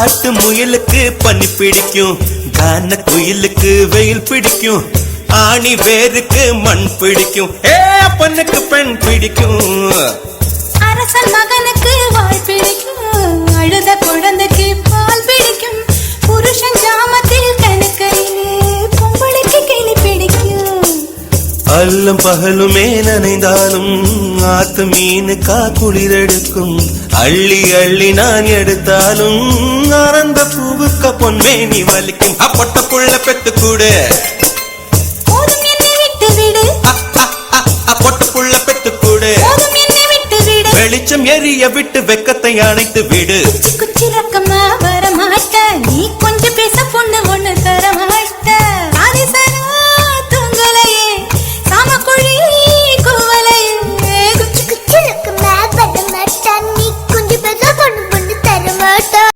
காட்டு முயலுக்கு பனி பிடிக்கும், கான குயிலுக்கு வெயில் பிடிக்கும், ஆணி வேருக்கு மண் பிடிக்கும், பொண்ணுக்கு பெண் பிடிக்கும். அரசன் மகனுக்கு வாழ் பிடிக்கும், அழுத குழந்தைக்கு பால் பிடிக்கும், புருஷன் ஜாமத்தில் கணக்கையிலே பொம்பளைக்கு கிளி பிடிக்கும். அல்லும் பகலுமே நனைந்தாலும் ஆத்து மீனுக்கா குளிரெடுக்கும், அள்ளி அள்ளி நான் எடுத்தாலும் ஆனந்த பூவுக்க பொன்மேனி வலிக்கும். பொட்டப்புள்ள பெத்து கூடு, போதும் என்னை விட்டு விடு, பொட்டப்புள்ள பெத்து கூடு, போதும் என்னை விட்டு விடு, வெளிச்சம் எரிய விட்டு வெக்கத்தை அணைத்து விடு. குச்சி குச்சி ரக்கம்